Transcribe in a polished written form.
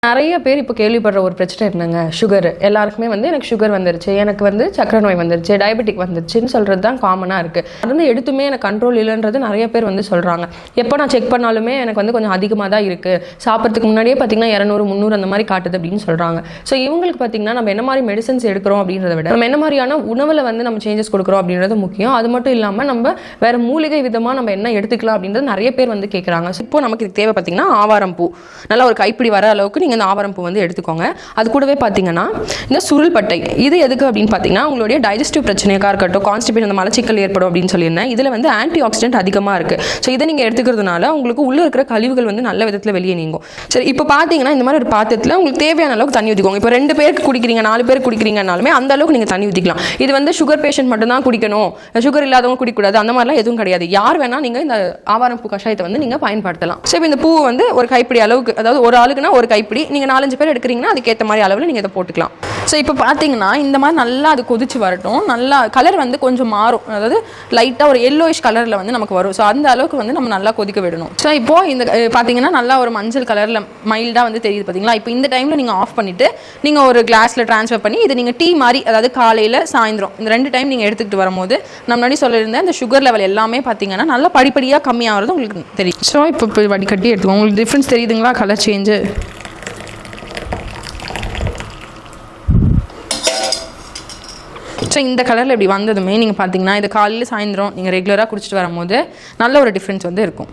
நிறைய பேர் இப்போ கேள்விப்படுற ஒரு பிரச்சனை என்னங்க, சுகர். எல்லாருக்குமே வந்து எனக்கு சுகர் வந்துருச்சு, எனக்கு வந்து சக்கரை நோய் வந்துருச்சு, டயபெட்டிக் வந்துருச்சுன்னு சொல்கிறது தான் காமனாக இருக்குது. அது எடுத்துமே எனக்கு கண்ட்ரோல் இல்லைன்றது நிறைய பேர் வந்து சொல்கிறாங்க. எப்போ நான் செக் பண்ணாலுமே எனக்கு வந்து கொஞ்சம் அதிகமாக தான் இருக்குது, சாப்பிட்றதுக்கு முன்னாடியே பார்த்திங்கன்னா 200 300 அந்த மாதிரி காட்டுது அப்படின்னு சொல்கிறாங்க. ஸோ இவங்களுக்கு பார்த்திங்கன்னா நம்ம என்ன மாதிரி மெடிசன்ஸ் எடுக்கிறோம் அப்படின்றத விட நம்ம என்ன மாதிரியான உணவில் வந்து நம்ம சேஞ்சஸ் கொடுக்குறோம் அப்படின்றது முக்கியம். அது மட்டும் இல்லாமல் நம்ம வேறு மூலிகை விதமாக நம்ம என்ன எடுத்துக்கலாம் அப்படின்றது நிறைய பேர் வந்து கேட்குறாங்க. ஸோ இப்போ நமக்கு இது தேவை பார்த்திங்கன்னா ஆவாரம் பூ. நல்லா ஒரு கைப்பிடி வர அளவுக்கு இந்த ஆவாரம் பூ வந்து எடுத்துக்கோங்க. அது கூடவே பார்த்தீங்கன்னா இந்த சுருள் பட்டை. இது எதுக்கு அப்படின்னு பார்த்தீங்கன்னா உங்களுடைய டைஜஸ்டிவ் பிரச்சனையாக இருக்கட்டும், கான்ஸ்டிபேஷன், அந்த மலச்சிக்கல் ஏற்படும் அப்படின்னு சொல்லியிருந்தேன். இதில் வந்து ஆன்டி ஆக்சிடென்ட் அதிகமாக இருக்குது. ஸோ இதை நீங்கள் எடுத்துக்கிறதுனால உங்களுக்கு உள்ளே இருக்கிற கழிவுகள் வந்து நல்ல விதத்தில் வெளியே நீங்கும். சரி, இப்போ பார்த்தீங்கன்னா இந்த மாதிரி ஒரு பாத்திரத்தில் உங்களுக்கு தேவையான அளவுக்கு தண்ணி ஊற்றிக்கோங்க. இப்போ 2 பேருக்கு குடிக்கிறீங்க, 4 பேருக்கு குடிக்கிறீங்கனாலுமே அந்த அளவுக்கு நீங்கள் தண்ணி ஊற்றிக்கலாம். இது வந்து சுகர் பேஷண்ட் மட்டும்தான் குடிக்கணும், சுகர் இல்லாதவங்க குடிக்கூடாது, அந்த மாதிரிலாம் எதுவும் கிடையாது. யார் வேணால் நீங்கள் இந்த ஆவாரம் பூ கஷாயத்தை வந்து நீங்கள் பயன்படுத்தலாம். சரி, இந்த பூ வந்து ஒரு கைப்பிடி அளவுக்கு, அதாவது ஒரு ஆளுக்குன்னா ஒரு கைப்பிடி, நீங்கள் 4-5 பேர் எடுக்கிறீங்கன்னா அதுக்கேற்ற மாதிரி அளவில் நீங்கள் இதை போட்டுக்கலாம். ஸோ இப்போ பார்த்தீங்கன்னா இந்த மாதிரி நல்லா அது கொதிச்சு வரட்டும். நல்லா கலர் வந்து கொஞ்சம் மாறும், அதாவது லைட்டாக ஒரு எல்லோயிஷ் கலரில் வந்து நமக்கு வரும். ஸோ அந்த அளவுக்கு வந்து நம்ம நல்லா கொதிக்க விடணும். ஸோ இப்போது இந்த பார்த்தீங்கன்னா நல்லா ஒரு மஞ்சள் கலரில் மைல்டாக வந்து தெரியுது பார்த்தீங்களா. இப்போ இந்த டைமில் நீங்கள் ஆஃப் பண்ணிவிட்டு நீங்கள் ஒரு கிளாஸில் ட்ரான்ஸ்ஃபர் பண்ணி இதை நீங்கள் டீ மாதிரி, அதாவது காலையில் சாயந்தரம் இந்த 2 டைம் நீங்கள் எடுத்துக்கிட்டு வரும்போது நம்ம முன்னாடி சொல்லியிருந்தேன் இந்த சுகர் லெவல் எல்லாமே பார்த்தீங்கன்னா நல்லா படிப்படியாக கம்மியாகிறது உங்களுக்கு தெரியும். ஸோ இப்போ வடிகட்டி எடுத்துக்கோங்க. உங்களுக்கு டிஃப்ரென்ஸ் தெரியுதுங்களா, கலர் சேஞ்சு. ஸோ இந்த கலரில் இப்படி வந்ததுமே நீங்கள் பார்த்தீங்கன்னா இது காலையில் சாயந்தரம் நீங்கள் ரெகுலராக குடிச்சிட்டு வரும்போது நல்ல ஒரு டிஃப்ரென்ஸ் வந்து இருக்கும்.